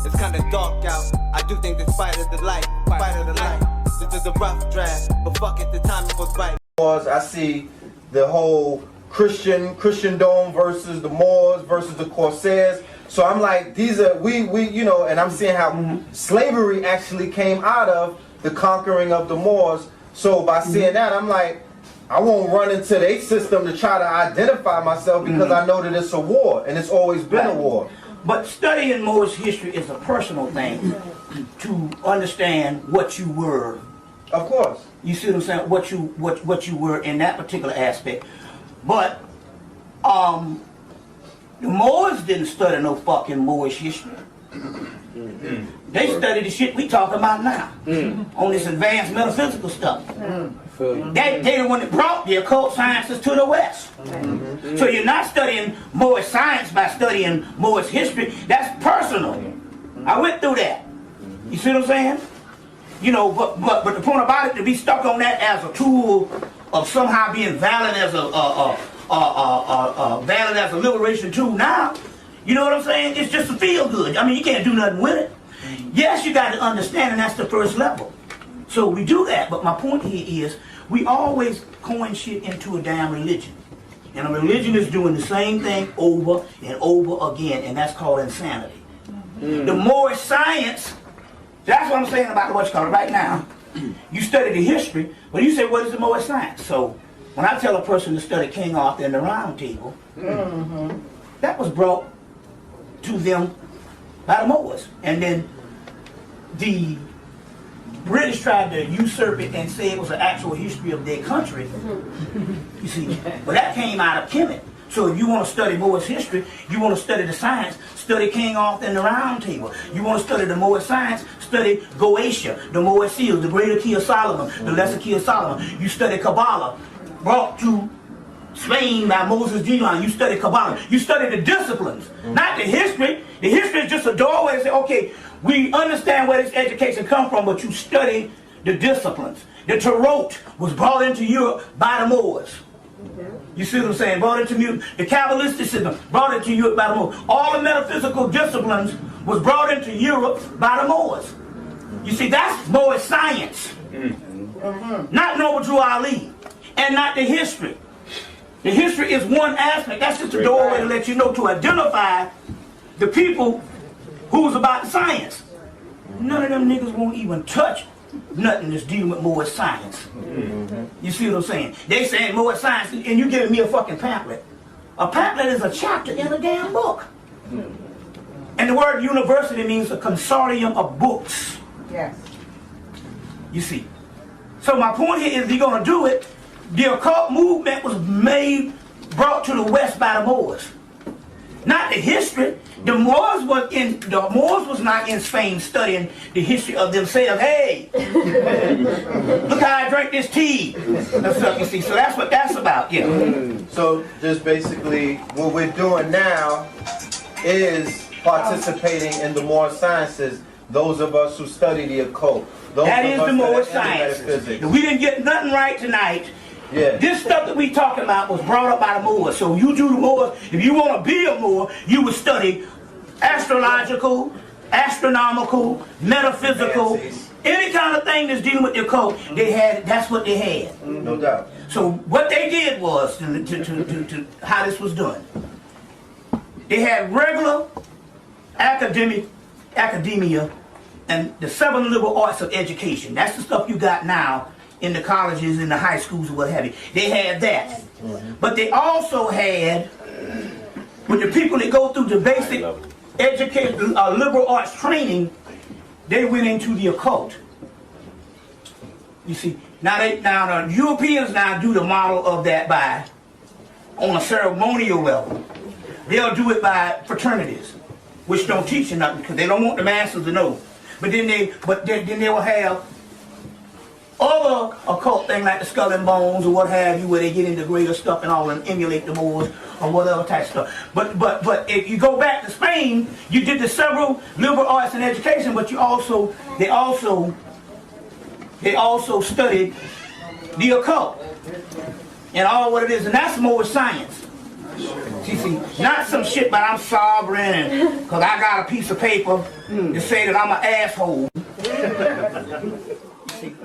It's kinda dark out. I do think this fight is the light. Fight of the light. This is a rough draft, but fuck it, the timing was right. I see the whole Christendom versus the Moors versus the Corsairs. So I'm like, these are we you know, and I'm seeing how slavery actually came out of the conquering of the Moors. So by seeing that, I'm like, I won't run into their system to try to identify myself because I know that it's a war and it's always been a war. But studying Moorish history is a personal thing to understand what you were. Of course. You see what I'm saying? What you were in that particular aspect. But the Moors didn't study no fucking Moorish history. They studied the shit we talking about now on this advanced metaphysical stuff. They the one that brought the occult sciences to the West. So you're not studying Moorish science by studying Moorish history. That's personal. I went through that. You see what I'm saying? You know, but the point about it, to be stuck on that as a tool of somehow being valid as a liberation tool now, you know what I'm saying? It's just a feel good. I mean, you can't do nothing with it. Yes, you got to understand, and that's the first level. So we do that, but my point here is we always coin shit into a damn religion. And a religion is doing the same thing over and over again, and that's called insanity. The Moorish science, that's what I'm saying about what you call it right now. You study the history, but you say, what is the Moorish science? So when I tell a person to study King Arthur and the Round Table, that was brought to them by the Moors. And then the British tried to usurp it and say it was an actual history of their country. You see, but that came out of Hemmitt. So if you want to study Moorish history, you want to study the science, study King Arthur and the Round Table. You want to study the Moorish science, study Goetia, the Moorish seals, the greater key of Solomon, the lesser key of Solomon. You study Kabbalah, brought to Spain by Moses Dion. You study Kabbalah. You study the disciplines, not the history. The history is just a doorway to say, okay, we understand where this education comes from, but you study the disciplines. The Tarot was brought into Europe by the Moors. You see what I'm saying? Brought into the Kabbalistic system, brought into Europe by the Moors. All the metaphysical disciplines was brought into Europe by the Moors. You see, that's Moorish science. Not Noble Drew Ali, and not the history. The history is one aspect. That's just a doorway to let you know, to identify the people who's about the science. None of them niggas won't even touch nothing that's dealing with Moorish science. You see what I'm saying? They saying Moorish science, and you giving me a fucking pamphlet. A pamphlet is a chapter in a damn book. And the word university means a consortium of books. Yes. You see. So my point here is, you're going to do it. The occult movement was brought to the West by the Moors. Not the history. The Moors was not in Spain studying the history of themselves. Hey, look how I drank this tea. That's what you see. So that's what that's about. Yeah. So just basically, what we're doing now is participating in the Moorish sciences. Those of us who study the occult. That is the Moorish science. We didn't get nothing right tonight. Yeah. This stuff that we talking about was brought up by the Moors. So you do the Moors. If you want to be a Moor, you would study astrological, astronomical, metaphysical, any kind of thing that's dealing with the occult. They had. That's what they had. No doubt. So what they did was to how this was done. They had regular academia and the 7 liberal arts of education. That's the stuff you got now in the colleges, in the high schools, or what have you. They had that. But they also had, with the people that go through the basic liberal arts training, they went into the occult. You see, now the Europeans now do the model of that by, on a ceremonial level. They'll do it by fraternities, which don't teach you nothing because they don't want the masses to know. But then they will have other occult things like the skull and bones or what have you, where they get into greater stuff and all and emulate the Moors or whatever type of stuff. But if you go back to Spain, you did the several liberal arts and education, but they also studied the occult and all what it is, and that's Moorish science. See, not some shit but I'm sovereign and because I got a piece of paper to say that I'm an asshole. See,